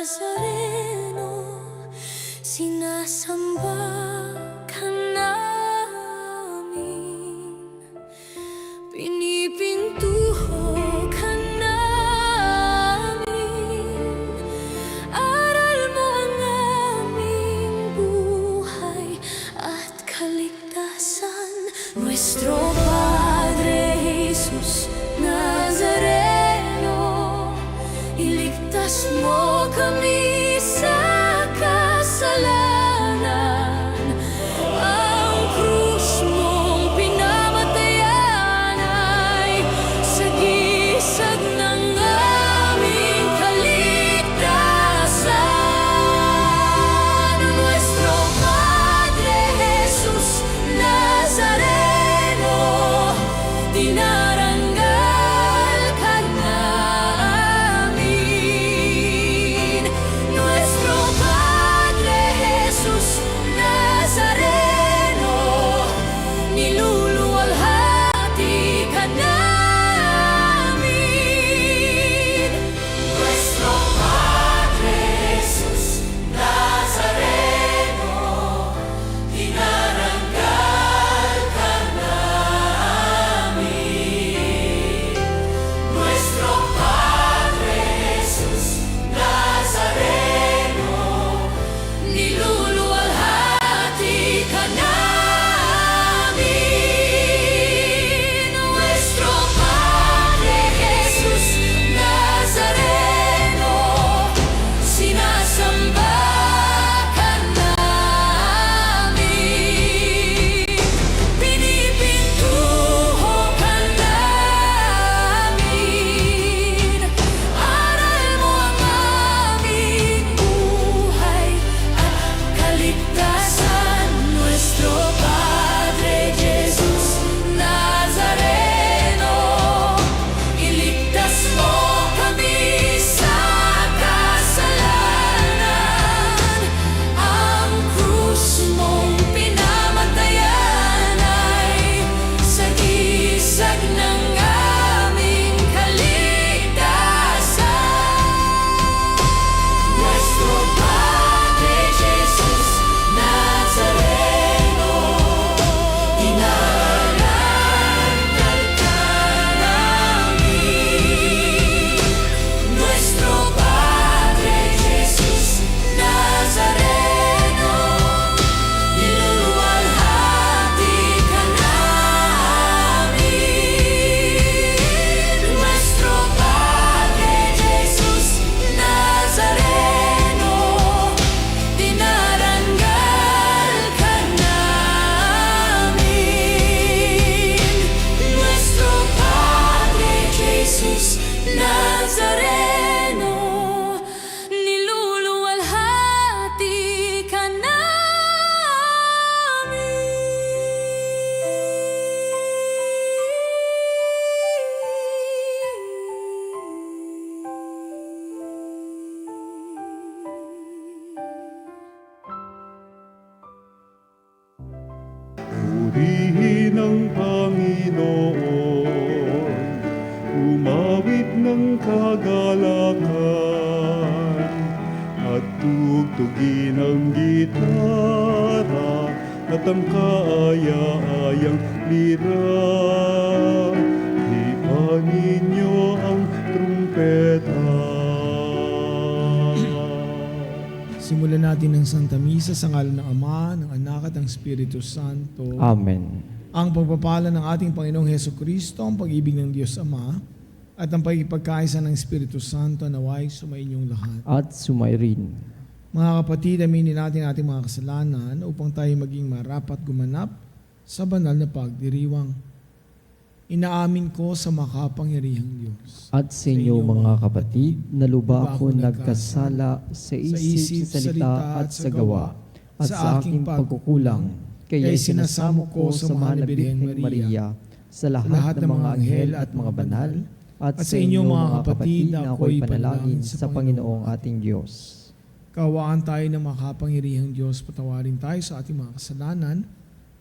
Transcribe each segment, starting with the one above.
Nazareno, sinasamba ka namin, pinipintuho ka namin, aral mo ang aming buhay at kaligtasan. Nuestro Padre Jesus Nazareno, iligtas mo kami sa kasalanan. Ang krus mong pinamatayan ay sagisag ng aming kaligtasan. Nuestro Padre Jesus Nazareno, dinaranggal ka namin. Nuestro Padre Jesus Nazareno, niluluwalhati ka namin. Nuestro Padre Jesus Nazareno, dinaranggal ka namin. Nuestro Padre Jesus Nazareno, niluluwalhati ka namin. Nuestro Padre Jesus Nazareno, sinasamba ka namin, pinipintuho ka namin, aral mo ang aming buhay at kaligtasan. Nuestro Padre Jesus Nazareno, iligtas mo kami sa kasalanan. Ang krus mong pinamatayan ay sagisag ng aming kaligtasan. Nuestro Padre Jesus Nazareno, dinaranggal ka namin. Nuestro Padre Jesus Nazareno, niluluwalhati ka namin. Nuestro Padre Jesus Nazareno, dinaranggal ka namin. Nuestro Padre Jesus Nazareno, niluluwalhati ka namin. Purihin ang Panginoon, umawit ng kagalakan, at tugtugin ang gitara at ang kaaya-ayang lira. Ipanin niyo ang trumpeta. Simulan natin ang Santa Misa sa ngalan ng Ama, ng Anak at ng Espiritu Santo. Amen. Ang pagpapala ng ating Panginoong Hesukristo, ang pag-ibig ng Diyos Ama, at ang pagkipagkaisa ng Espiritu Santo naway sumainyong lahat. At sumairin. Mga kapatid, aminin natin ating mga kasalanan upang tayo maging marapat gumanap sa banal na pagdiriwang. Inaamin ko sa makapangyarihang Diyos. At sa inyo mga kapatid, naluba ako nagkasala sa isip, sa salita at sa gawa, at sa aking pagkukulang. Kaya sinasamo ko sa mahal na Birheng Maria, sa lahat ng mga anghel at mga banal, at sa inyo mga kapatid na ako'y panalangin sa Panginoong ating Diyos. Kaawaan tayo ng makapangyarihang Diyos, patawarin tayo sa ating mga kasalanan,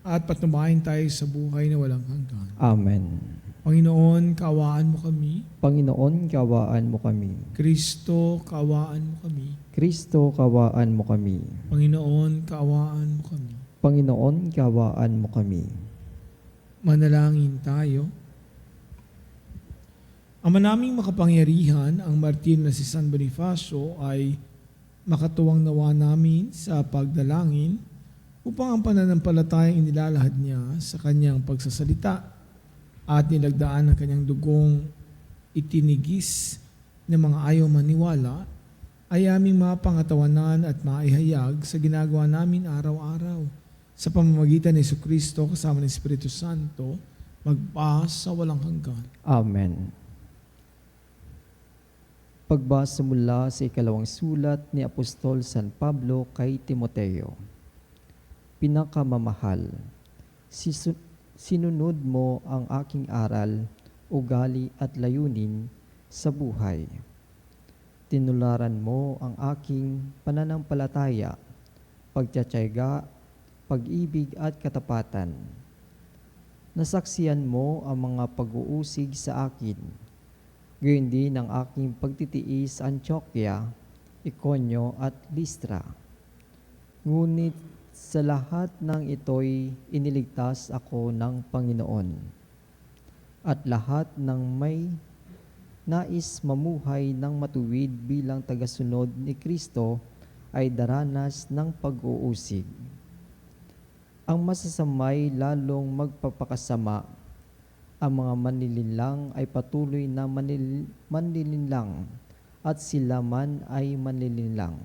at patnubayan tayo sa buhay na walang hanggan. Amen. Panginoon, kaawaan mo kami. Panginoon, kawaan mo kami. Kristo, kaawaan mo kami. Kristo, kawaan mo kami. Panginoon, kaawaan mo kami. Panginoon, kawaan mo kami. Manalangin tayo. Ama naming makapangyarihan, ang martir na si San Bonifacio ay makatuwang nawa namin sa pagdalangin upang ang pananampalatayang inilalahad niya sa kanyang pagsasalita at nilagdaan ng kanyang dugong itinigis ng mga ayaw maniwala ay aming mapangatawanan at maihayag sa ginagawa namin araw-araw sa pamamagitan ni Jesucristo kasama ng Espiritu Santo magpa sa walang hanggan. Amen. Pagbasa mula sa ikalawang sulat ni Apostol San Pablo kay Timoteo. Pinakamamahal, sinunod mo ang aking aral, ugali at layunin sa buhay. Tinularan mo ang aking pananampalataya, pagtiyatiyaga, pag-ibig at katapatan. Nasaksiyan mo ang mga pag-uusig sa akin, gayon din ang aking pagtitiis sa Antioquia, Iconio at Listra. Ngunit sa lahat ng ito'y iniligtas ako ng Panginoon. At lahat ng may nais mamuhay ng matuwid bilang tagasunod ni Kristo ay daranas ng pag-uusig. Ang masasamay lalong magpapakasama. Ang mga manlilinlang ay patuloy na manlilinlang at sila man ay manlilinlang.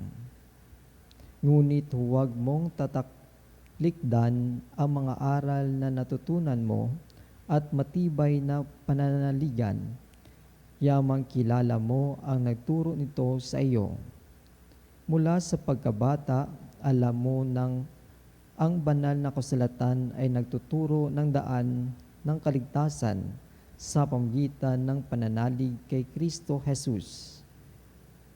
Ngunit huwag mong tataklikdan ang mga aral na natutunan mo at matibay na pananaligan. Yamang kilala mo ang nagturo nito sa iyo. Mula sa pagkabata, alam mo nang ang banal na kasulatan ay nagtuturo ng daan ng kaligtasan sa pamamagitan ng pananalig kay Kristo Jesus.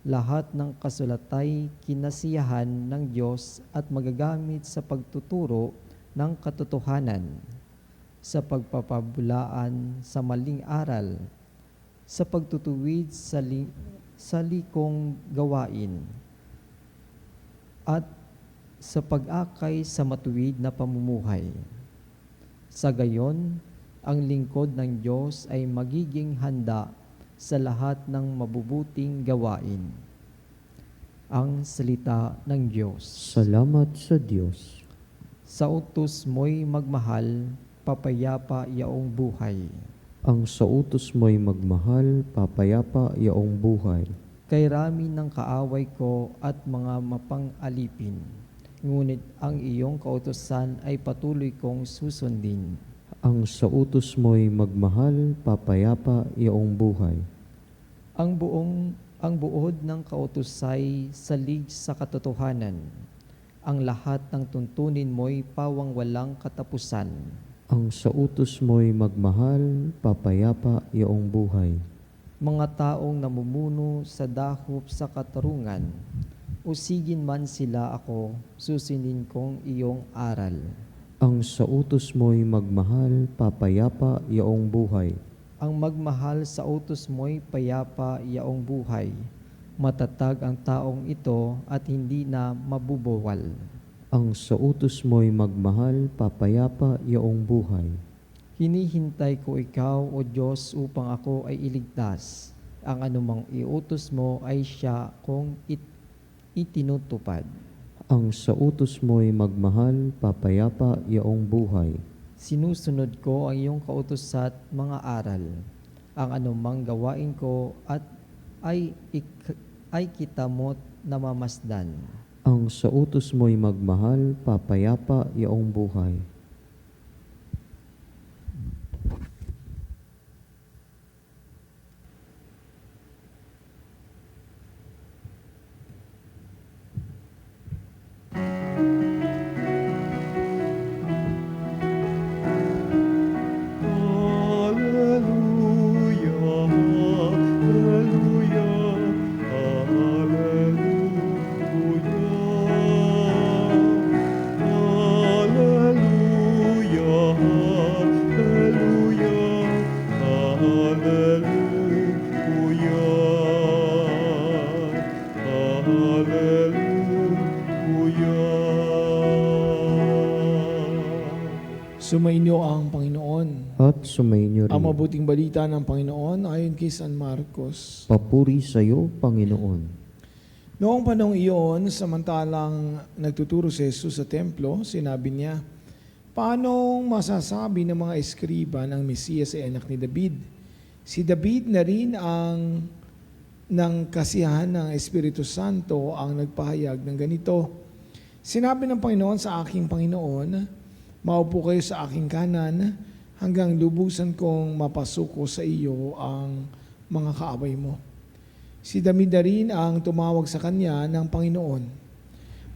Lahat ng kasulatay kinasiyahan ng Diyos at magagamit sa pagtuturo ng katotohanan, sa pagpapabulaan sa maling aral, sa pagtutuwid sa likong gawain, at sa pag-akay sa matuwid na pamumuhay. Sa gayon, ang lingkod ng Diyos ay magiging handa sa lahat ng mabubuting gawain. Ang salita ng Diyos. Salamat sa Diyos. Sa utos mo'y magmahal, papayapa yaong buhay. Ang sa utos mo'y magmahal, papayapa yaong buhay. Kay rami ng kaaway ko at mga mapang-alipin, ngunit ang iyong kautusan ay patuloy kong susundin. Ang sa utos mo'y magmahal, papayapa yaong buhay. Ang buod ng kautusay salig sa katotohanan. Ang lahat ng tuntunin mo'y pawang walang katapusan. Ang sa utos mo'y magmahal, papayapa yaong buhay. Mga taong namumuno sa dahop sa katarungan, usigin man sila ako, susinin kong iyong aral. Ang sa utos mo'y magmahal, papayapa yaong buhay. Ang magmahal sa utos mo'y payapa yaong buhay. Matatag ang taong ito at hindi na mabubawal. Ang sa utos mo'y magmahal, papayapa yaong buhay. Hinihintay ko ikaw, O Diyos, upang ako ay iligtas. Ang anumang iutos mo ay siya kong itinutupad. Ang sa utos mo'y magmahal, papayapa yaong buhay. Sinusunod ko ang iyong kautos at mga aral. Ang anumang gawain ko at ay kita mo't namamasdan. Ang sa utos mo'y magmahal, papayapa yaong buhay. Hallelujah, hallelujah, hallelujah. Sumainyo ang Panginoon. At sumainyo Ang rin. mabuting balita ng Panginoon ayon kay San Marcos. Papuri sa iyo, Panginoon. Noong panahong iyon, samantalang nagtuturo si Jesus sa templo, sinabi niya, paano masasabi ng mga eskriba ng Mesiyas ay anak ni David? Si David na rin ang ng kasiyahan ng Espiritu Santo ang nagpahayag ng ganito. Sinabi ng Panginoon sa aking Panginoon, maupo kayo sa aking kanan hanggang lubusan kong mapasuko sa iyo ang mga kaaway mo. Si David na rin ang tumawag sa kanya ng Panginoon.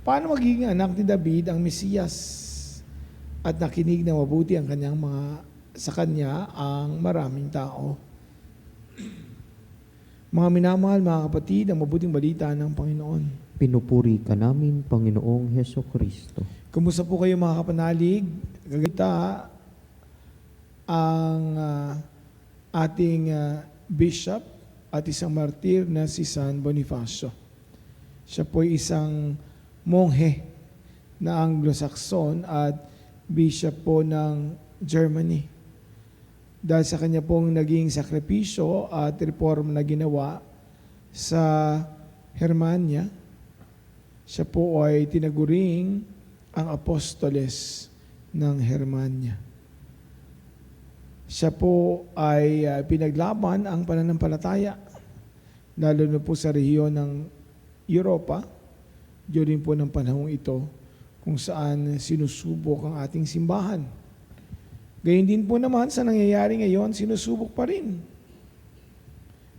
Paano magiging anak ni David ang Mesiyas? At nakinig na mabuti ang kanyang sa kanya ang maraming tao. Mga minamahal, mga kapatid, ang mabuting balita ng Panginoon. Pinupuri ka namin, Panginoong Heso Kristo. Kumusta po kayo mga kapanalig? Gagita ang ating bishop at isang martir na si San Bonifacio. Siya po ay isang monghe na Anglo-Saxon at bishop po ng Germany. Dahil sa kanya pong naging sakripisyo at reform na ginawa sa Germania, siya po ay tinaguring ang apostoles ng Germania. Siya po ay pinaglaban ang pananampalataya, lalo na po sa rehiyon ng Europa, during po ng panahong ito, kung saan sinusubok ang ating simbahan. Gayun din po naman sa nangyayari ngayon, sinusubok pa rin.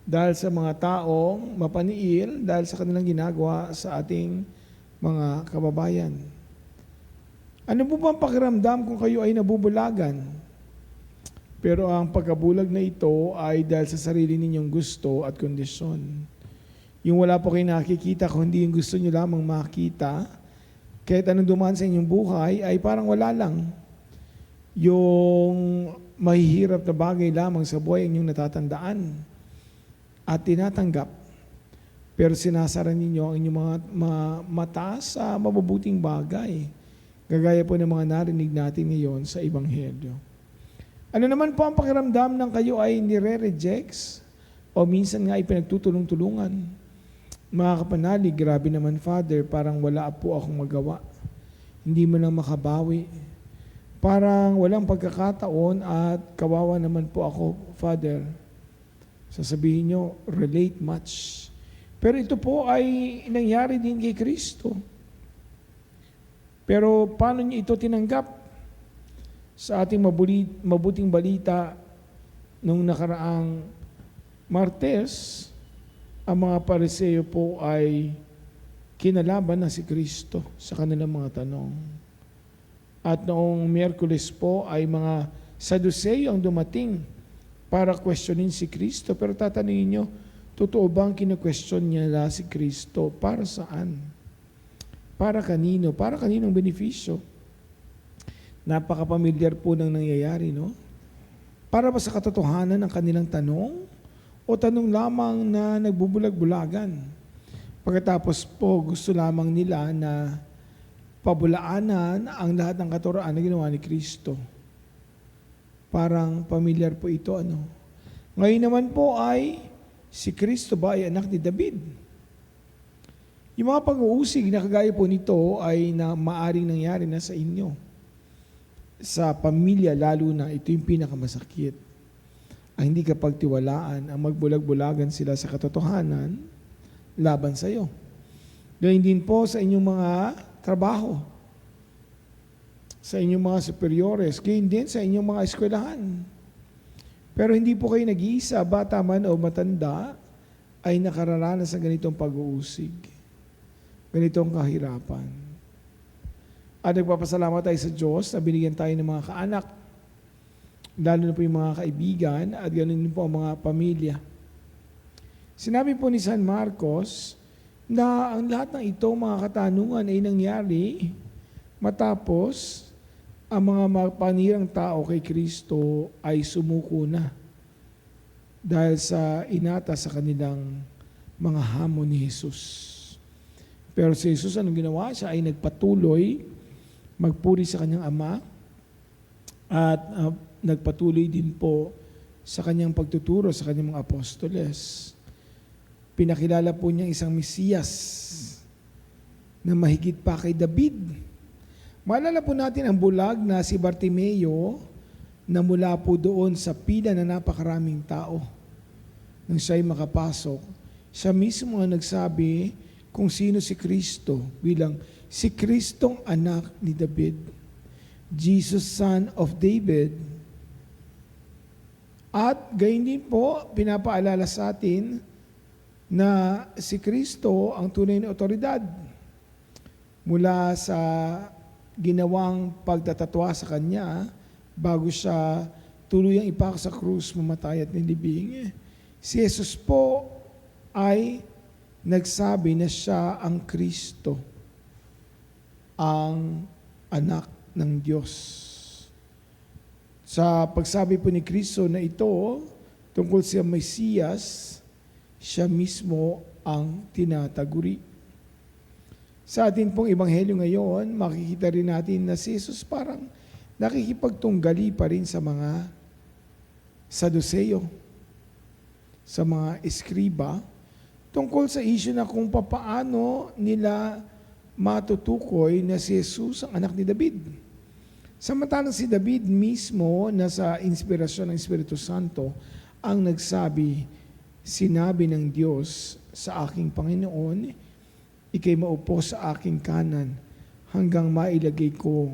Dahil sa mga taong mapaniil, dahil sa kanilang ginagawa sa ating mga kababayan. Ano po ba ang pakiramdam kung kayo ay nabubulagan? Pero ang pagkabulag na ito ay dahil sa sarili ninyong gusto at kondisyon. Yung wala po kayo nakikita, kundi yung gusto nyo lamang makita, kahit anong dumaan sa inyong buhay, ay parang wala lang. Yung mahihirap na bagay lamang sa buhay ang inyong natatandaan at tinatanggap. Pero sinasara ninyo ang inyong mga mata sa mabubuting bagay. Gagaya po ng mga narinig natin ngayon sa Ebanghelyo. Ano naman po ang pakiramdam ng kayo ay nire-rejects o minsan nga ay pinagtutulong-tulungan? Mga kapanalig, grabe naman Father, parang wala po akong magawa. Hindi mo lang makabawi. Parang walang pagkakataon at kawawa naman po ako, Father. Sasabihin nyo, relate much. Pero ito po ay nangyari din kay Kristo. Pero paano niyo ito tinanggap? Sa ating mabuting balita nung nakaraang Martes, ang mga Pariseo po ay kinalaban na si Kristo sa kanilang mga tanong. At noong Miyerkules po ay mga Saduceo ang dumating para questionin si Kristo. Pero tatanungin nyo, totoo bang kinu-question niya si Kristo? Para saan? Para kanino? Para kaninong benepisyo? Napaka-familiar po ng nangyayari, no? Para ba sa katotohanan ng kanilang tanong? O tanong lamang na nagbubulag-bulagan? Pagkatapos po, gusto lamang nila na pabulaanan ang lahat ng katuraan na ginawa ni Kristo. Parang familiar po ito, ano? Ngayon naman po ay, si Kristo ba ay anak ni David? Yung mga pag-uusig na kagaya po nito ay na maaring nangyari na sa inyo. Sa pamilya lalo na, ito yung pinakamasakit. Ang hindi kapag tiwalaan, ang magbulag-bulagan sila sa katotohanan, laban sa iyo. Gayun din po sa inyong mga trabaho, sa inyong mga superiores, gayun din sa inyong mga eskwelahan. Pero hindi po kayo nag-iisa, bata man o matanda, ay nakararanas sa ganitong pag-uusig, ganitong kahirapan. At nagpapasalamat tayo sa Diyos na binigyan tayo ng mga kaanak, lalo na po yung mga kaibigan at ganoon din po ang mga pamilya. Sinabi po ni San Marcos na ang lahat ng ito, mga katanungan, ay nangyari matapos ang mga panirang tao kay Kristo ay sumuko na dahil sa inata sa kanilang mga hamon ni Jesus. Pero si Jesus, anong ginawa? Siya ay nagpatuloy magpuri sa kanyang Ama At nagpatuloy din po sa kanyang pagtuturo sa kanyang mga apostoles. Pinakilala po niya isang Mesiyas na mahigit pa kay David. Maalala po natin ang bulag na si Bartimeo na mula po doon sa pila na napakaraming tao. Nang siya'y makapasok, siya mismo ang nagsabi kung sino si Kristo bilang si Kristong anak ni David. Jesus, son of David. At gayon din po, pinapaalala sa atin na si Kristo ang tunay na otoridad mula sa ginawang pagtatatwa sa Kanya bago siya tuluyang ipako sa krus, mamatay at nilibing. Si Jesus po ay nagsabi na siya ang Kristo, ang anak ng Diyos. Sa pagsabi po ni Kristo na ito tungkol sa Mesiyas, siya mismo ang tinataguri. Sa atin pong ebanghelyo ngayon, makikita rin natin na si Jesus parang nakikipagtunggali pa rin sa mga Saduceo, sa mga eskriba, tungkol sa issue na kung papaano nila matutukoy na si Jesus ang anak ni David. Samantalang si David mismo na sa inspirasyon ng Espiritu Santo ang nagsabi, sinabi ng Diyos sa aking Panginoon, ikay maupo sa aking kanan hanggang mailagay ko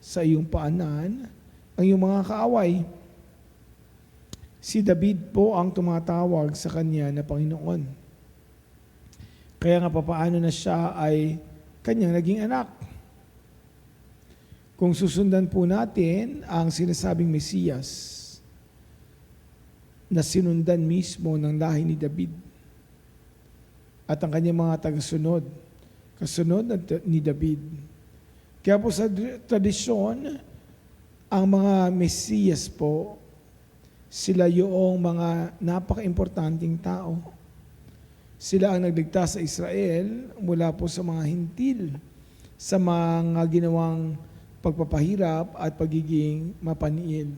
sa iyong paanan ang iyong mga kaaway. Si David po ang tumatawag sa kanya na Panginoon. Kaya nga papaano na siya ay kanyang naging anak. Kung susundan po natin ang sinasabing Mesiyas na sinundan mismo ng lahi ni David at ang kanyang mga tagasunod, kasunod ni David. Kaya po sa tradisyon, ang mga Mesiyas po, sila yung mga napaka-importanting tao. Sila ang nagligtas sa Israel mula po sa mga hintil, sa mga ginawang pagpapahirap at pagiging mapaniil.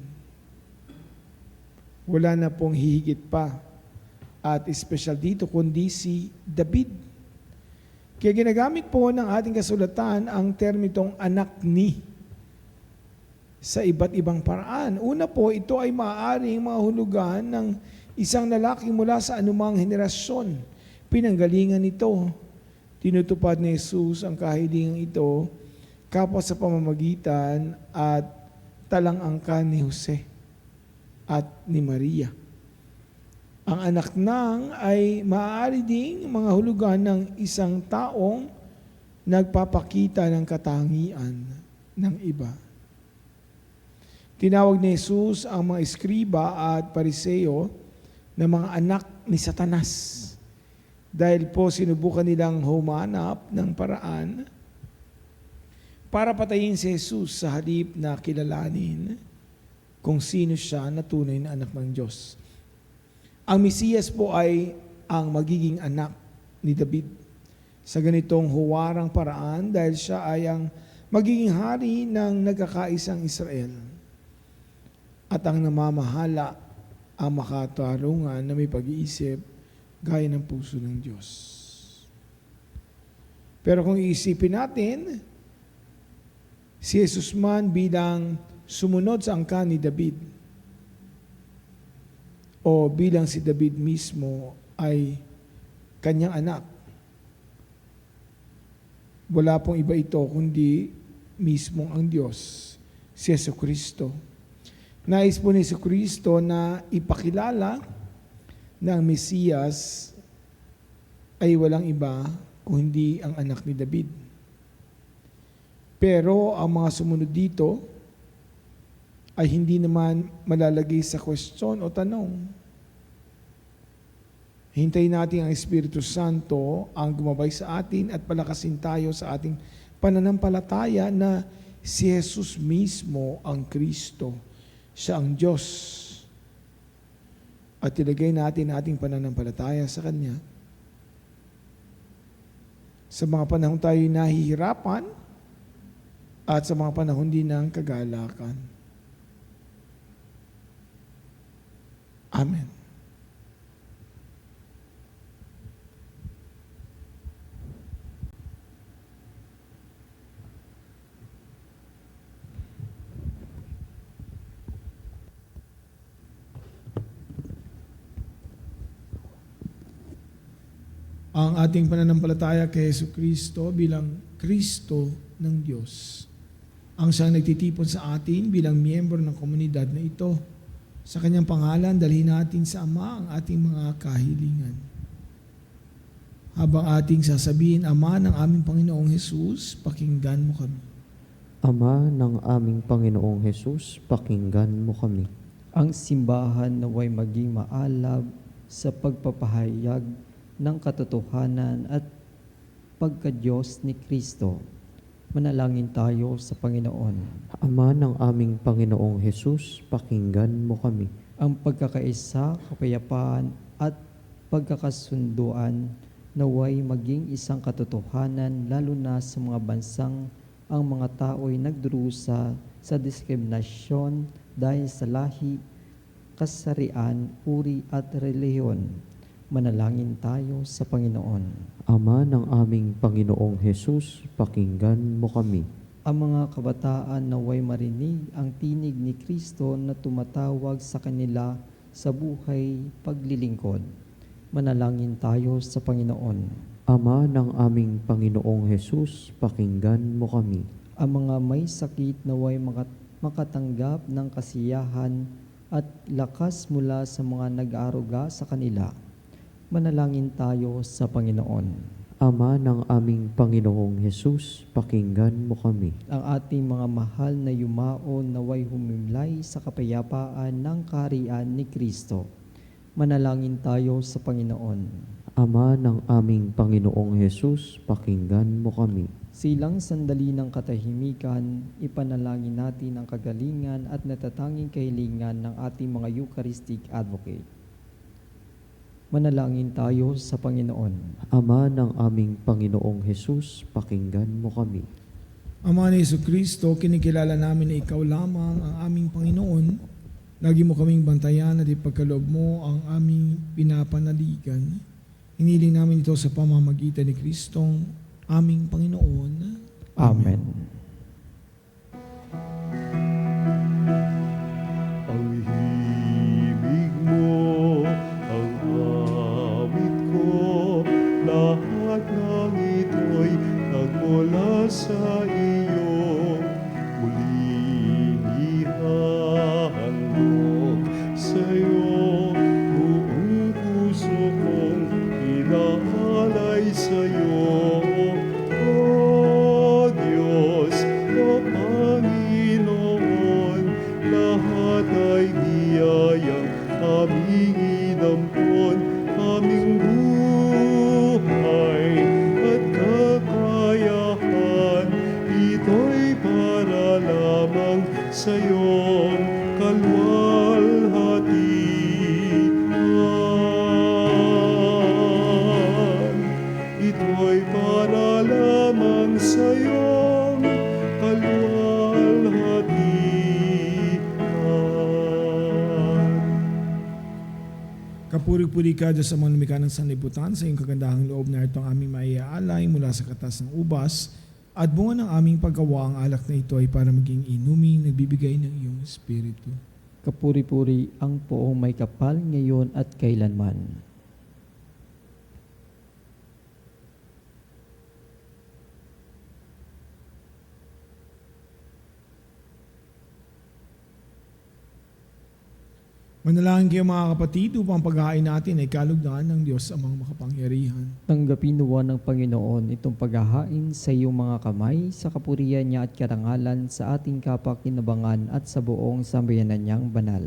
Wala na pong hihigit pa. At espesyal dito kundi si David. Kaya ginagamit po ng ating kasulatan ang termitong anak ni sa iba't ibang paraan. Una po, ito ay maaaring mahulugan ng isang lalaki mula sa anumang henerasyon. Pinanggalingan nito. Tinutupad ni Jesus ang kahilingang ito kapwa sa pamamagitan at talang-angkan ni Jose at ni Maria. Ang anak nang ay maaari ding mga hulugan ng isang taong nagpapakita ng katangian ng iba. Tinawag ni Jesus ang mga eskriba at pariseo na mga anak ni Satanas dahil po sinubukan nilang humanap ng paraan para patayin si Jesus sa halip na kilalanin kung sino siya na tunay na anak ng Diyos. Ang Mesiyas po ay ang magiging anak ni David sa ganitong huwarang paraan dahil siya ay ang magiging hari ng nagkakaisang Israel at ang namamahala ang makatarungan na may pag-iisip gaya ng puso ng Diyos. Pero kung iisipin natin, si Jesus man bilang sumunod sa angkan ni David o bilang si David mismo ay kanyang anak. Wala pong iba ito kundi mismo ang Diyos, si Jesucristo. Nais po ni Jesucristo na ipakilala na ang Mesiyas ay walang iba kundi ang anak ni David. Pero ang mga sumunod dito ay hindi naman malalagay sa question o tanong. Hintayin natin ang Espiritu Santo ang gumabay sa atin at palakasin tayo sa ating pananampalataya na si Jesus mismo ang Kristo. Siya ang Diyos. At ilagay natin ating pananampalataya sa Kanya. Sa mga panahon tayo nahihirapan at sa mga panahon din ng kagalakan. Amen. Ang ating pananampalataya kay Yesu Kristo bilang Kristo ng Diyos. Ang siyang nagtitipon sa atin bilang miyembro ng komunidad na ito. Sa kanyang pangalan, dalhin natin sa Ama ang ating mga kahilingan. Habang ating sasabihin, Ama ng aming Panginoong Hesus, pakinggan mo kami. Ama ng aming Panginoong Hesus, pakinggan mo kami. Ang simbahan naway maging maalab sa pagpapahayag ng katotohanan at pagka-Diyos ni Kristo. Manalangin tayo sa Panginoon. Ama ng aming Panginoong Hesus, pakinggan mo kami. Ang pagkakaisa, kapayapaan at pagkakasunduan naway maging isang katotohanan lalo na sa mga bansang ang mga tao'y nagdurusa sa diskriminasyon dahil sa lahi, kasarian, uri at relihiyon. Manalangin tayo sa Panginoon. Ama ng aming Panginoong Hesus, pakinggan mo kami. Ang mga kabataan naway marinig ang tinig ni Kristo na tumatawag sa kanila sa buhay paglilingkod. Manalangin tayo sa Panginoon. Ama ng aming Panginoong Hesus, pakinggan mo kami. Ang mga may sakit naway makatanggap ng kasiyahan at lakas mula sa mga nag-aaruga sa kanila. Manalangin tayo sa Panginoon. Ama ng aming Panginoong Hesus, pakinggan mo kami. Ang ating mga mahal na yumao naway humimlay sa kapayapaan ng kaharian ni Kristo. Manalangin tayo sa Panginoon. Ama ng aming Panginoong Hesus, pakinggan mo kami. Silang sandali ng katahimikan, ipanalangin natin ang kagalingan at natatanging kahilingan ng ating mga Eucharistic Advocate. Manalangin tayo sa Panginoon. Ama ng aming Panginoong Hesus, pakinggan mo kami. Ama ni Yesu Kristo, kinikilala namin na ikaw lamang ang aming Panginoon. Lagi mo kaming bantayan at ipagkaloob mo ang aming pinapanaligan. Hiniling namin ito sa pamamagitan ni Kristong aming Panginoon. Amen. Ang himig mo, ang awit ko, lahat ng ito'y nagmula sa iyo. Muling ihahandog sa iyo, buong puso kong inaalay sa iyo. O Diyos, o Panginoon, lahat ay biyayang aming inampon, aming buhay at kakayahan. Ito'y para lamang sa iyong kalwalhatian. Ito'y para lamang sa iyong kalwalhatian. Kapuri-puri ka Diyos sa mga lumikha ng sanlibutan, sa iyong kagandahang loob na ito ang aming maiaalay mula sa katas ng ubas, at bunga ng aming paggawa ang alak na ito ay para maging inuming nagbibigay ng iyong Espiritu. Kapuri-puri ang poong may kapal ngayon at kailanman. Manalangin kayo mga kapatid upang paghahain natin ay kalugdan ng Diyos amang makapangyarihan. Tanggapin nawa ng Panginoon itong paghahain sa iyong mga kamay sa kapurihan niya at karangalan sa ating kapakinabangan at sa buong sambayanan niyang banal.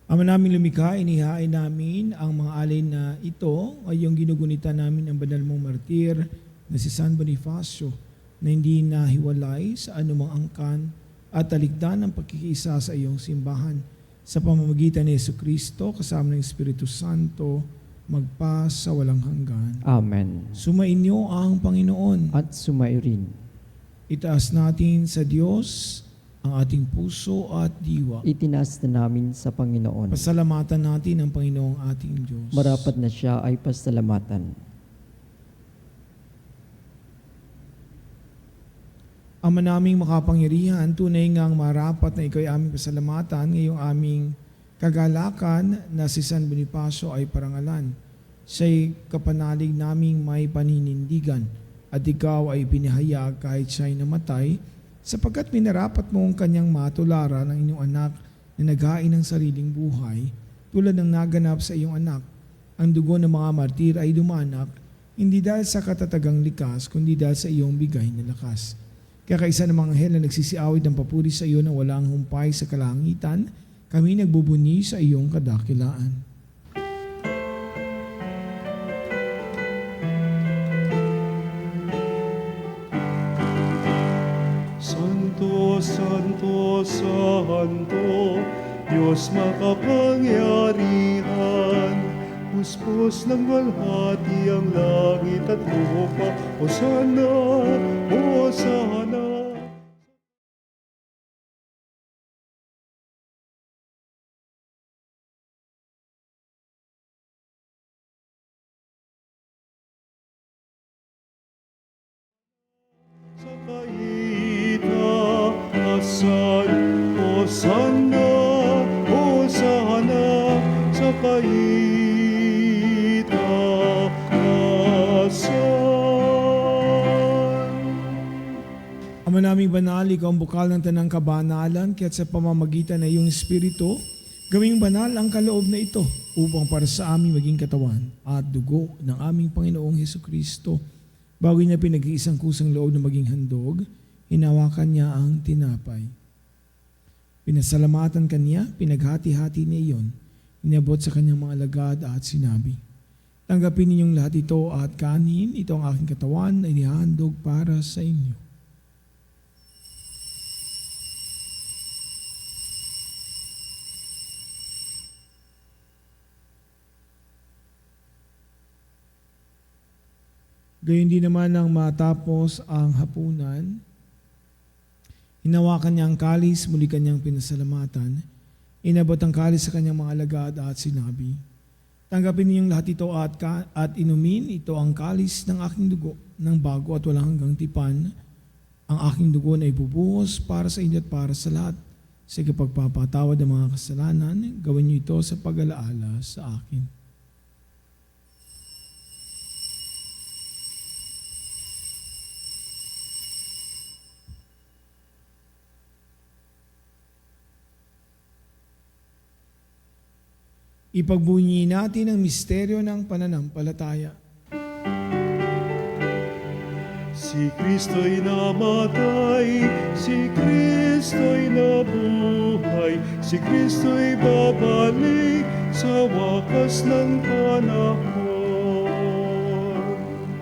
Ama namin lumikha, inihain namin ang mga alay na ito ay yung ginugunita namin ang banal mong martir na si San Bonifacio na hindi nahiwalay sa anumang angkan at talikdan ng pagkikiisa sa iyong simbahan. Sa pamamagitan ni Jesucristo kasama ng Espiritu Santo, magpa sa walang hanggan. Amen. Sumainyo ang Panginoon. At sumairin. Itaas natin sa Diyos ang ating puso at diwa. Itinaas na namin sa Panginoon. Pasalamatan natin ang Panginoong ating Diyos. Marapat na siya ay pasalamatan. Ama naming makapangyarihan, tunay ngang marapat na ikaw ay aming pasalamatan ngayong aming kagalakan na si San Bonifacio ay parangalan. Siya'y kapanalig naming may paninindigan at ikaw ay binihayag kahit siya'y namatay sapagkat minarapat mo ang kanyang matularan ng inyong anak na naghain ng sariling buhay tulad ng naganap sa iyong anak. Ang dugo ng mga martir ay dumanak hindi dahil sa katatagang likas kundi dahil sa iyong bigay na lakas. Kaya kaisa ng mga anghel na nagsisiawit ng papuri sa iyo na walang humpay sa kalangitan, kami nagbubuni sa iyong kadakilaan. Santo, Santo, Santo, Diyos makapangyarihan. Puspos ng walhati ang langit at lupa. Hosana, Hosana. Sa kaitaasan, Hosana, Hosana, sa Ama naming banal, ikaw ang bukal ng tanang kabanalan, kaya't sa pamamagitan ng iyong Espiritu, gawing banal ang kaloob na ito upang para sa aming maging katawan at dugo ng aming Panginoong Hesukristo. Bago niya pinag-iisang kusang loob na maging handog, hinawakan niya ang tinapay. Pinasalamatan kanya, pinaghati-hati niya iyon, inabot sa kanyang mga alagad at sinabi, tanggapin ninyong lahat ito at kanin, ito ang aking katawan na inihandog para sa inyo. Gayon din naman nang matapos ang hapunan, hinawakan niya ang kalis, muli kanyang pinasalamatan, inabot ang kalis sa kanyang mga alagad at sinabi, tanggapin ninyong lahat ito at inumin, ito ang kalis ng aking dugo, ng bago at walang hanggang tipan. Ang aking dugo na ibubuhos para sa inyo at para sa lahat. Sa pagpapatawad ng mga kasalanan, gawin niyo ito sa pag-alaala sa akin. Ipagbunyi natin ang misteryo ng pananampalataya. Si Kristo'y namatay, si Kristo'y nabuhay, si Kristo'y babalik sa wakas ng panahon.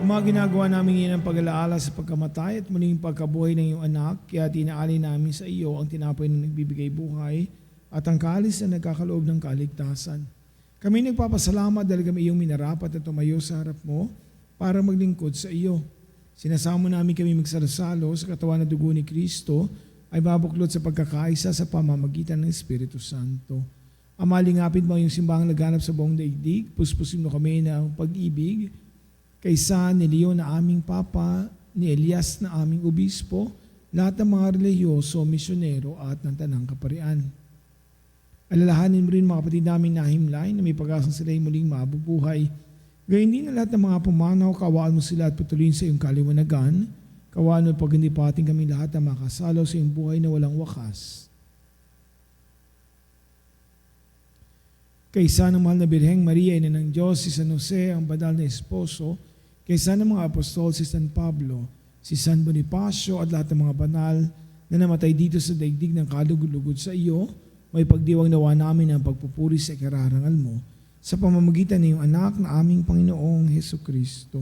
Ang mga ginagawa namin ngayon ang pag-alaala sa pagkamatay at muling pagkabuhay ng iyong anak, kaya tinaalay namin sa iyo ang tinapay na nagbibigay buhay at ang kalis na nagkakaloob ng kaligtasan. Kami nagpapasalamat dahil kami iyong minarapat at tumayo sa harap mo para maglingkod sa iyo. Sinasamo namin kami magsalasalo sa katawan na dugo ni Kristo ay babuklod sa pagkakaisa sa pamamagitan ng Espiritu Santo. Amalingapin mo yung simbahang laganap sa buong daigdig, puspusin mo kami ng pag-ibig, kaysa ni Leo na aming Papa, ni Elias na aming Obispo, lahat ng mga relihiyoso, misyonero at ng Tanang Kaparian. Alalahanin mo rin mga kapatid namin na himlay na may pag-asang sila'y muling mabubuhay. Gayun din na lahat ng mga pumanaw, kawaan mo sila at patuloyin sa iyong kaliwanagan. Kawaan mo pag hindi pa ating kami lahat na makasalaw sa iyong buhay na walang wakas. Kaysa ng mahal na Birheng Maria, ina ng Diyos, si San Jose, ang badal na esposo, kaysa ng mga apostol, si San Pablo, si San Bonifacio at lahat ng mga banal na namatay dito sa daigdig ng kalugod-lugod sa iyo, may pagdiwang nawa namin ang pagpupuri sa ikararangal mo sa pamamagitan ng iyong anak na aming Panginoong Hesukristo.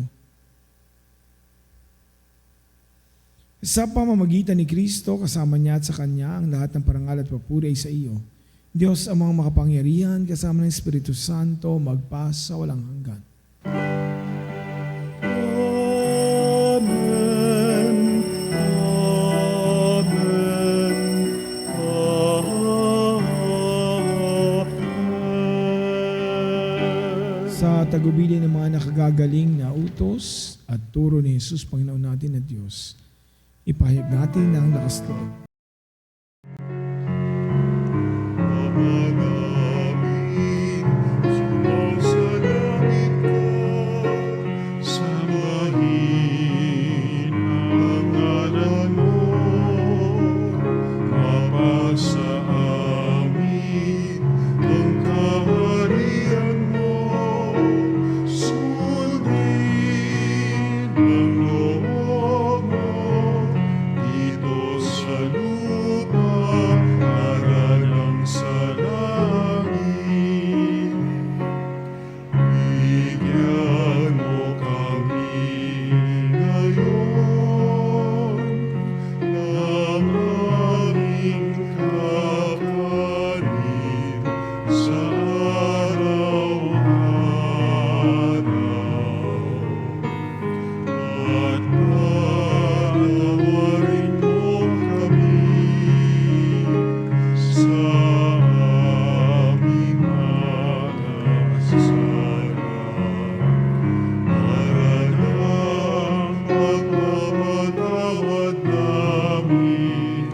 Sa pamamagitan ni Kristo, kasama niya at sa Kanya, ang lahat ng parangal at papuri ay sa iyo. Diyos amang makapangyarihan, kasama ng Espiritu Santo, magpas sa walang hanggan. Amen. Amen. Sa tagubilin ng mga nakagagaling na utos at turo ni Jesus, Panginoon natin na Diyos, ipahayag natin ang lakas loob. Ama namin, sumasalangit ka, sambahin ang ngalan mo, mapasa amin ang kaharian mo, sundin ang loob mo, dito sa lupa, para lang sa langit. Bigyan mo kami ngayon ng aming kakanin sa araw-araw. At patawarin mo kami sa aming mga kasala, para lang pagpapatawad namin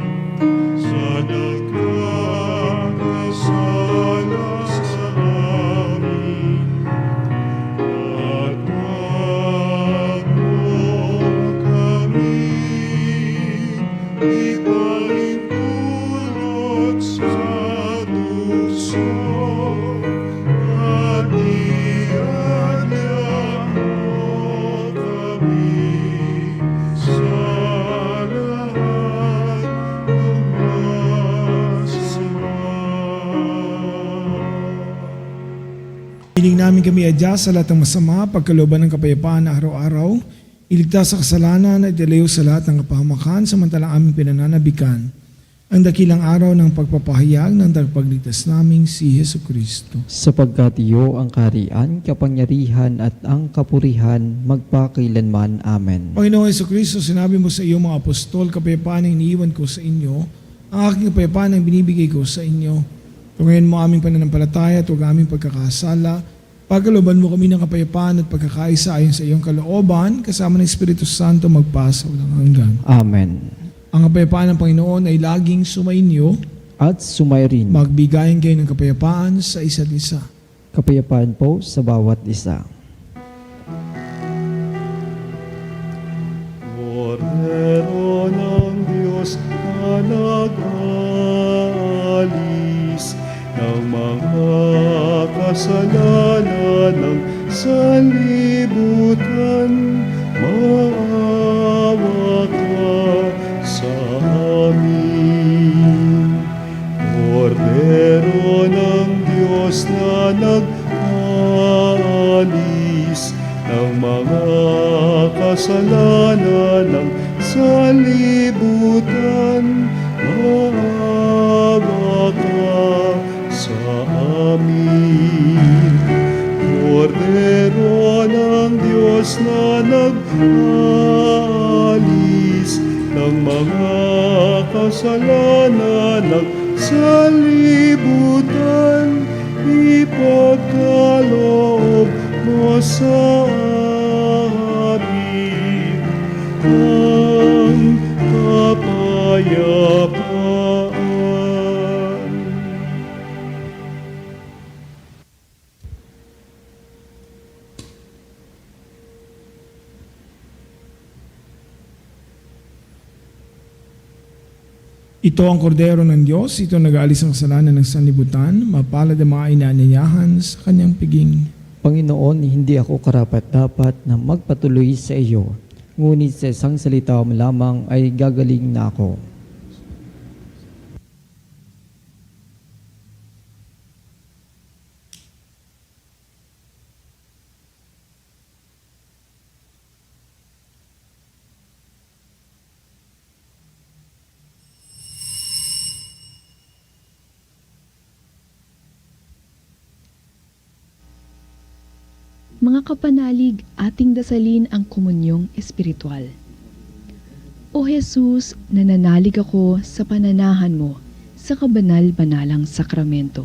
sa nagkakasala sa amin. At wag mo kami ipahintulot sa tukso, at ianyaya mo kami sa lahat ng masama. Hiling namin kami adya sa lahat ng masama, pagkalooban ng kapayapaan na araw-araw, iligtas sa kasalanan at ilayo sa lahat ng kapahamakan, samantalang aming pinananabikan ang dakilang araw ng pagpapahayag ng tagapagligtas naming si Hesu Kristo. Sapagkat iyo ang kaharian, kapangyarihan at ang kapurihan magpakailanman. Amen. Panginoong Hesu Kristo, sinabi mo sa iyo mga apostol, kapayapaan ang iniiwan ko sa inyo, ang aking kapayapaan ang binibigay ko sa inyo. Tungayin mo aming pananampalataya at huwag aming pagkakasala. Pagkalooban mo kami ng kapayapaan at pagkakaisa ayon sa iyong kalooban, kasama ng Espiritu Santo magpasa walang hanggan. Amen. Ang kapayapaan ng Panginoon ay laging sumainyo, At sumayrin magbigayan kayo ng kapayapaan sa isa't isa. kapayapaan po sa bawat isa. Kordero ng Diyos na nag-alis ng mga kasalanan ng sanlibutan, maawa ka sa amin. Kordero ng Diyos na nag-alis ng mga kasalanan ng sanlibutan, maawa ka sa amin. Kordero ng Diyos na nag-alis ng mga kasalanan ng sanlibutan, ipagkaloob mo sa amin ang kapayapaan. Ito ang kordero ng Diyos, ito nag-aalis ang kasalanan ng sanlibutan, mapalad ang mga inaanyayahan sa kanyang piging. Panginoon, hindi ako karapat-dapat na magpatuloy sa iyo, ngunit sa isang salita mo lamang ay gagaling na ako. Mga kapanalig, ating dasalin ang komunyong espiritual. O Jesus, nananalig ako sa pananahan mo sa kabanal-banalang sakramento.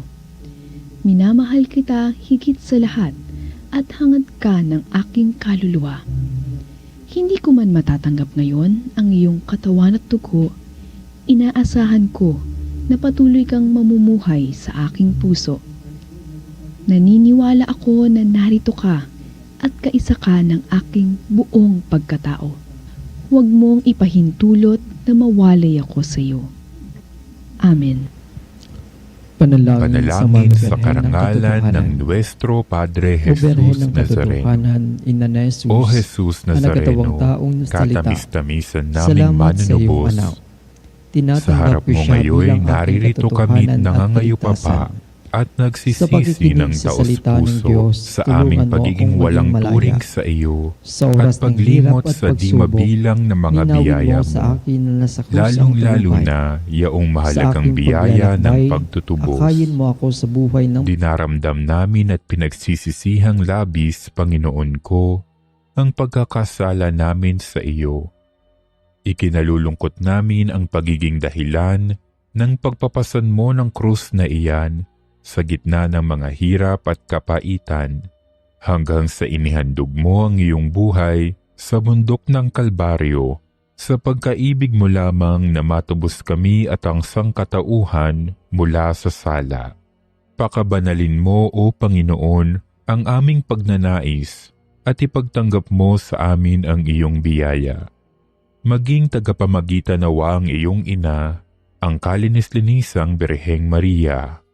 Minamahal kita higit sa lahat at hangad ka ng aking kaluluwa. Hindi ko man matatanggap ngayon ang iyong katawan at dugo, inaasahan ko na patuloy kang mamumuhay sa aking puso. Naniniwala ako na narito ka at kaisa ka ng aking buong pagkatao. Huwag mong ipahintulot na mawalay ako sa iyo. Amen. Panalangin Sa karangalan ng Nuestro Padre Jesus Nazareno. O Jesus Nazareno, katamis-tamisan naming manunubos, sa harap mo ngayon naririto kami nangangayupapa at nagsisisi ng taos-puso sa aming pagiging walang turing sa iyo at paglimot sa di mabilang na mga biyaya mo, lalong-lalo na yaong mahalagang biyaya ng pagtutubos. Akayin mo ako sa buhay ng Dinaramdam namin at pinagsisisihang labis, Panginoon ko, ang pagkakasala namin sa iyo. Ikinalulungkot namin ang pagiging dahilan ng pagpapasan mo ng krus na iyan sa gitna ng mga hirap at kapaitan, hanggang sa inihandog mo ang iyong buhay sa bundok ng Kalbaryo, sa pagkaibig mo lamang na matubos kami at ang sangkatauhan mula sa sala. Pakabanalin mo, O Panginoon, ang aming pagnanais at ipagtanggap mo sa amin ang iyong biyaya. Maging tagapamagitan nawa ang iyong ina, ang kalinis-linisang Birheng Maria.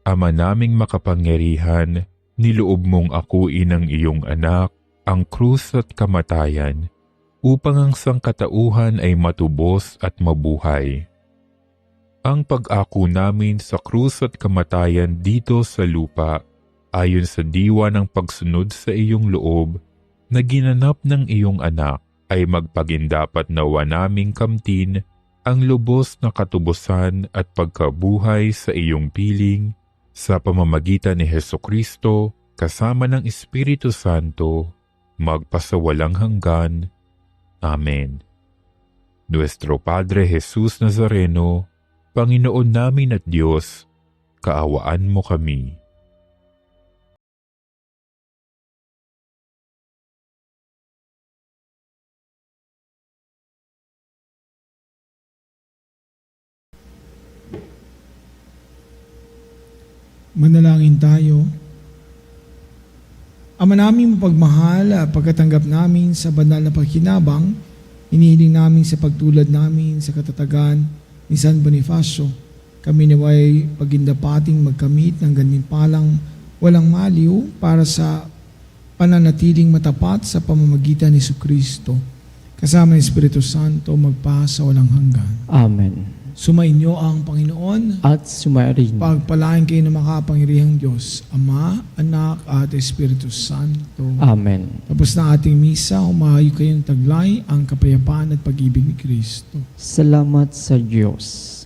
Ama naming makapangyarihan, niloob mong akuin ang iyong anak, ang krus at kamatayan, upang ang sangkatauhan ay matubos at mabuhay. Ang pag-ako namin sa krus at kamatayan dito sa lupa, ayon sa diwa ng pagsunod sa iyong loob, na ginanap ng iyong anak, ay magpagindapat nawa naming kamtin ang lubos na katubusan at pagkabuhay sa iyong piling, sa pamamagitan ni Hesukristo, kasama ng Espiritu Santo, magpasawalang hanggan. Amen. Nuestro Padre Jesus Nazareno, Panginoon namin at Diyos, kaawaan mo kami. Manalangin tayo. Ama namin mapagmahal, pagkatanggap namin sa banal na pagkinabang, inihiling namin sa pagtulad namin sa katatagan ni San Bonifacio. Kami naway pagindapating magkamit ng gantimpalang walang maliw para sa pananatiling matapat sa pamamagitan ni Jesucristo. Kasama ng Espiritu Santo magpa sa walang hanggan. Amen. Sumainyo ang Panginoon At sumarin. pagpalain kayo ng makapangyarihang Diyos, Ama, Anak, at Espiritu Santo. Amen. Tapos na ating misa, humahayo kayong taglay ang kapayapaan at pag-ibig ni Kristo. Salamat sa Diyos.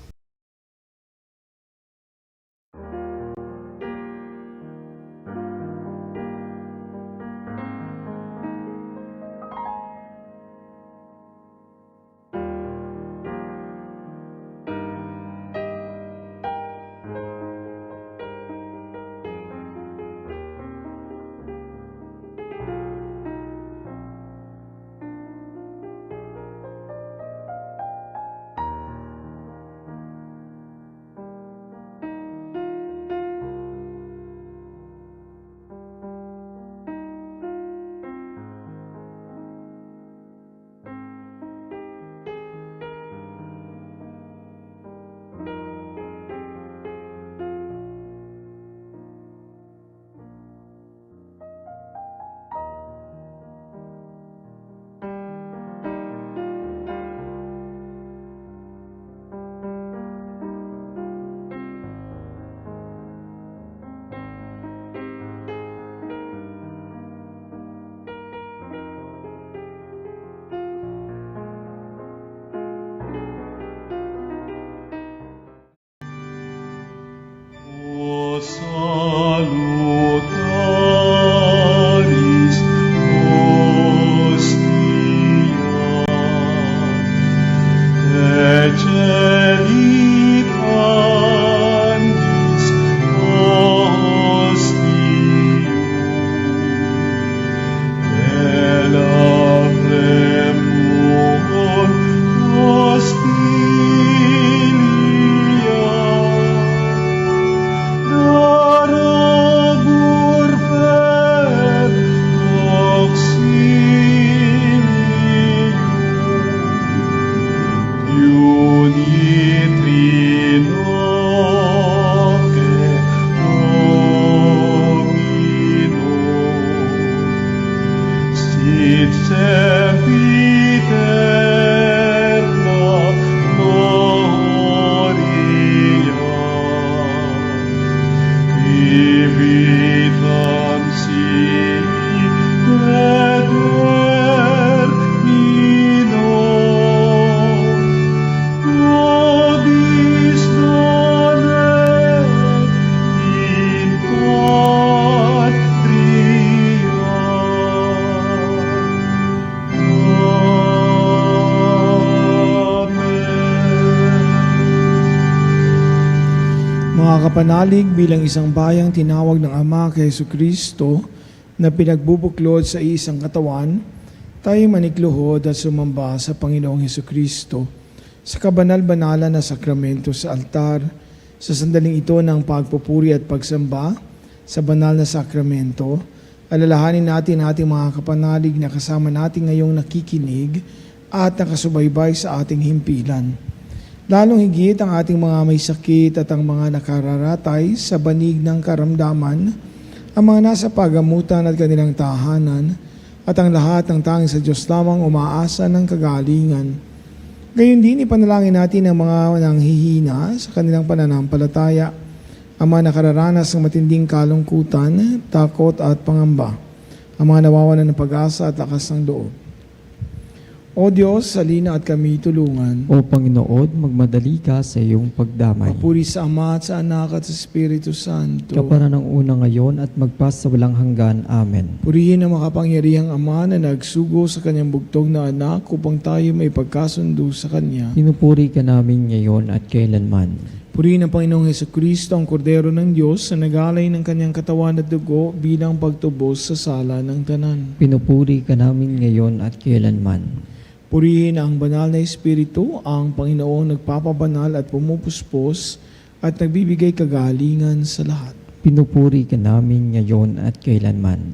vitam sibi determino, nobis donet in patria. Mga kapanalig, bilang isang bayang tinawag ng Ama kay Jesucristo na pinagbubuklod sa isang katawan, tayo manikluhod at sumamba sa Panginoong Jesucristo sa kabanal-banalan na sakramento sa altar, sa sandaling ito ng pagpupuri at pagsamba sa banal na sakramento. Alalahanin natin ating mga kapanalig na kasama natin ngayong nakikinig at nakasubaybay sa ating himpilan. Lalong higit ang ating mga may sakit at ang mga nakararatay sa banig ng karamdaman, ang mga nasa pagamutan at kanilang tahanan, at ang lahat ng tanging sa Diyos lamang umaasa ng kagalingan. Gayon din ipanalangin natin ang mga nanghihina sa kanilang pananampalataya, ang mga nakararanas ng matinding kalungkutan, takot at pangamba, ang mga nawawalan ng pag-asa at lakas ng loob. O Diyos, salina at kami tulungan. O Panginoon, magmadali ka sa iyong pagdamay. Papuri sa Ama at sa Anak at sa Espiritu Santo. Kapara ng una ngayon at magpas sa walang hanggan. Amen. Purihin ang makapangyarihang Ama na nagsugo sa kanyang bugtong na anak upang tayo may pagkasundo sa Kanya. Pinupuri ka namin ngayon at kailanman. Purihin ang Panginoong Hesukristo, ang Kordero ng Diyos, na nagalay ng kanyang katawan at dugo bilang pagtubos sa sala ng tanan. Pinupuri ka namin ngayon at kailanman. Purihin ang banal na Espiritu, ang Panginoong nagpapabanal at pumupuspos at nagbibigay kagalingan sa lahat. Pinupuri ka namin ngayon at kailanman.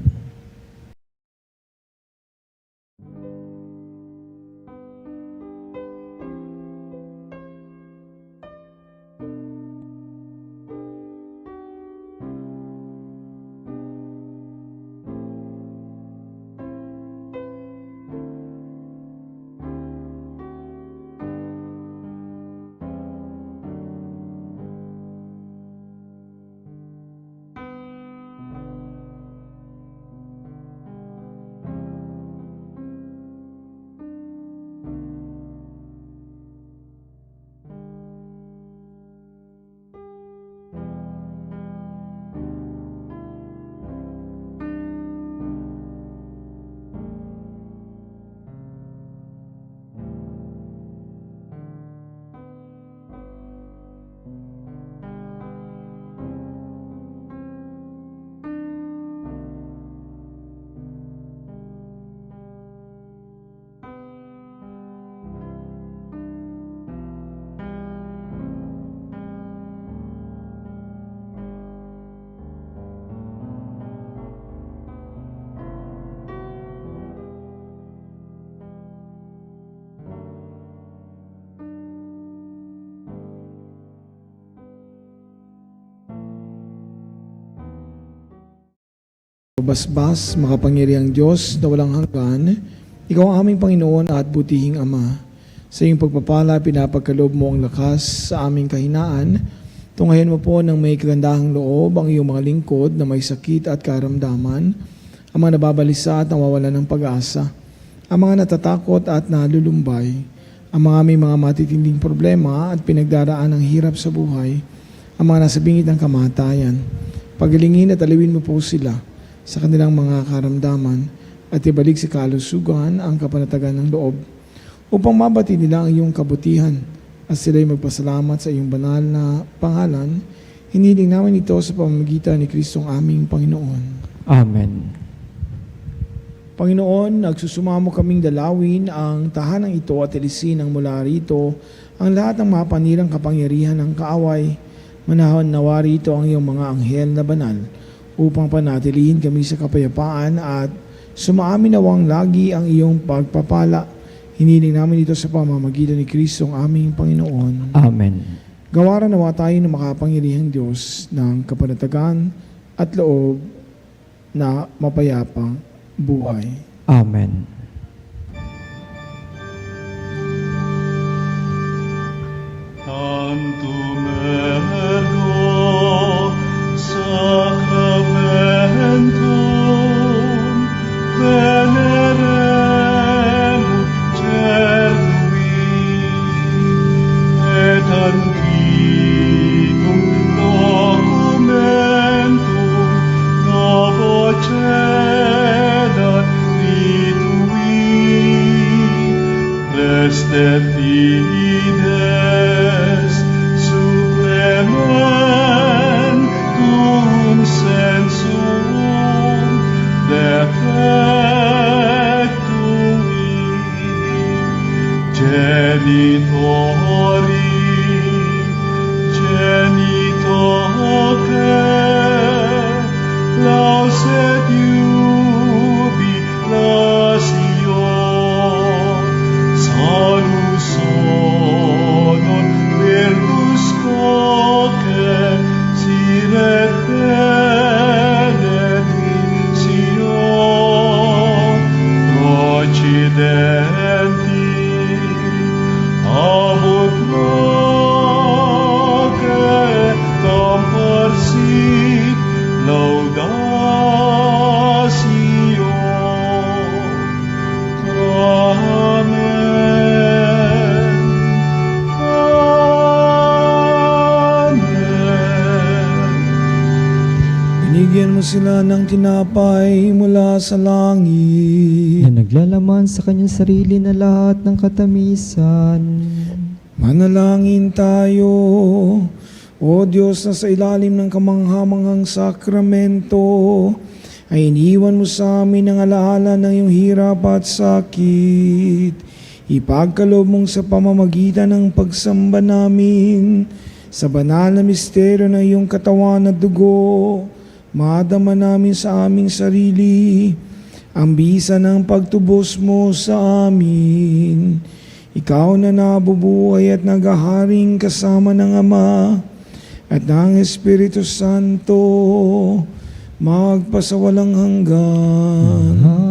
Basbas, makapangyarihang Diyos na walang hanggan, Ikaw ang aming Panginoon at butihing Ama. Sa iyong pagpapala, pinapagkaloob mo ang lakas sa aming kahinaan. Tunghayan mo po ng may kagandahang loob ang iyong mga lingkod na may sakit at karamdaman, ang mga nababalisa at nawawalan ng pag-asa, ang mga natatakot at nalulumbay, ang mga may mga matitinding problema at pinagdaraan ng hirap sa buhay, ang mga nasa bingit ng kamatayan. Pagalingin at alawin mo po sila sa kanilang mga karamdaman at ibalik sa kalusugan ang kapanatagan ng loob upang mabati nila ang iyong kabutihan at sila'y magpasalamat sa iyong banal na pangalan. Hiniling namin ito sa pamamagitan ni Kristong aming Panginoon. Amen. Panginoon, nagsusumamo kaming dalawin ang tahanang ito at ilisin ang mula rito ang lahat ng mapanirang kapangyarihan ng kaaway. Manahon nawa rito ang iyong mga anghel na banal upang panatilihin kami sa kapayapaan at sumaamin nawang lagi ang iyong pagpapala. Hiniling namin ito sa pamamagitan ni Kristo ang aming Panginoon. Amen. Gawaran nawa tayo ng makapangyarihang Diyos ng kapanatagan at loob na mapayapang buhay. Amen. Tantum ergo sacra de fides supplementum sensum defectui genitote lauset jubilatio salus honor virtus coque siret benedictio procidenti abut noce comparsit laudatio. Amen. Amen. Binigyan mo sila ng tinapay mula sa langit. Na naglalaman sa kanyang sarili na lahat ng katamisan. Manalangin tayo, O Diyos na sa ilalim ng kamanghamanghang sakramento, ay iniwan mo sa amin ang alaala ng iyong hirap at sakit. Ipagkaloob mong sa pamamagitan ng pagsamba namin sa banal na misteryo ng iyong katawan at dugo, madama namin sa aming sarili ang bisa ng pagtubos mo sa amin. Ikaw na nabubuhay at naghaharing kasama ng Ama at ng Espiritu Santo, magpasawalang hanggan. Amen.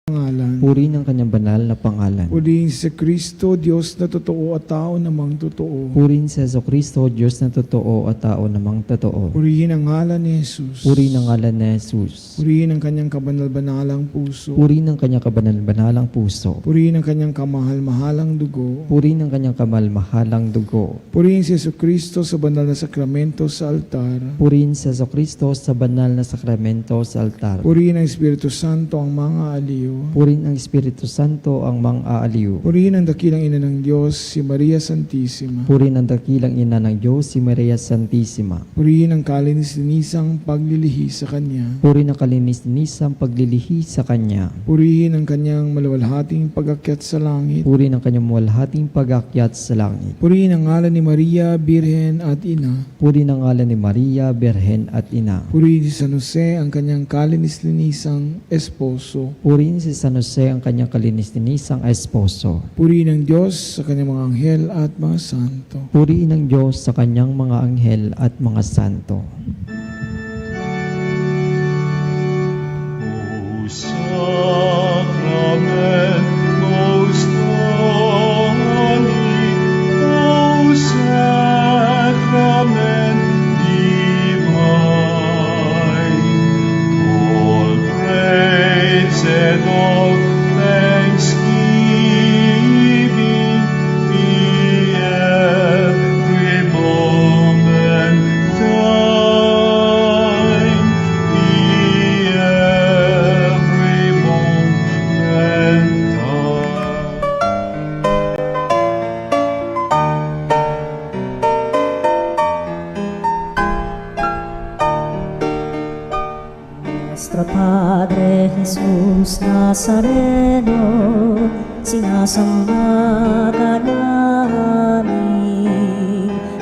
Pangalan. Puri ng kanyang banal na pangalan. Purihin si Kristo, Diyos na totoo at tao namang totoo. Purihin si Jesucristo, Diyos na totoo at tao namang totoo. Purihin ang ngalan ni Jesus. Purihin ang ngalan ni Jesus. Purihin ang kanyang kabanal-banalang puso. Purihin ang kanyang kabanal-banalang puso. Purihin ang kanyang kamahal-mahalang dugo. Purihin ang kanyang kamalmahalang dugo. Purihin si Jesucristo sa banal na sakramento sa altar. Purihin si Jesucristo sa banal na sakramento sa altar. Purihin ang Espiritu Santo ang mga aliw. Purihin ang Espiritu Santo ang mang-aaliw. Purihin ang dakilang ina ng Diyos, si Maria Santissima. Purihin ang dakilang ina ng Diyos, si Maria Santissima. Purihin ang kalinis-linisang paglilihi sa Kanya. Purihin ang kalinis-linisang paglilihi sa Kanya. Purihin ang Kanyang maluwalhating pag-akyat sa langit. Purihin ang kanyang walhating pag-akyat sa langit. Purihin ang ngalan ni Maria, Birhen at Ina. Purihin ang ngalan ni Maria, Birhen at Ina. Purihin si San Jose, ang Kanyang kalinis-linisang esposo. Purihin si San Jose ang kanyang kalinis-linisang esposo. Purihin ang Diyos sa Kanyang mga anghel at mga santo. Purihin ang Diyos sa kanyang mga anghel at mga santo. O sacrament most holy, O sacrament divine, all praise and all thanksgiving be every moment done Jesus Nazareno, sinasamba ka namin,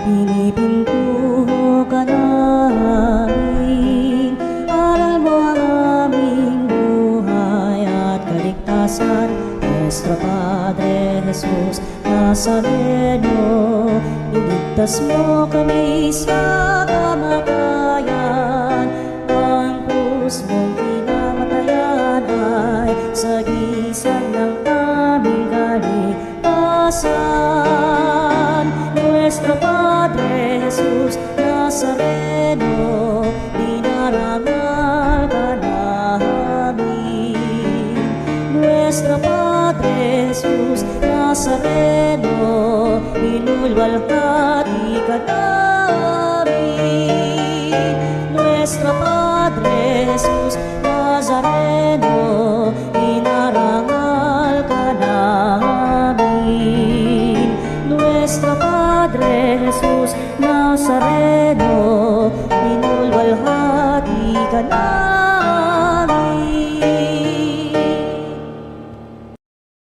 pinipintuho ka namin. Aral mo ang aming buhay at kaligtasan, Nuestro Padre Jesus Nazareno, iligtas mo kami sa kamatayan. Ang krus mong pinamatayan ay sagisag ng aming kaligtasan. Nuestro Padre Jesus Nazareno, dinarangal ka namin. Nuestro Padre Jesus Nazareno, inulwalhati ka namin. Nuestro Padre Jesus Nazareno, inarangal ka namin. Nuestro Padre Jesus Nazareno, inulwalhati ka namin.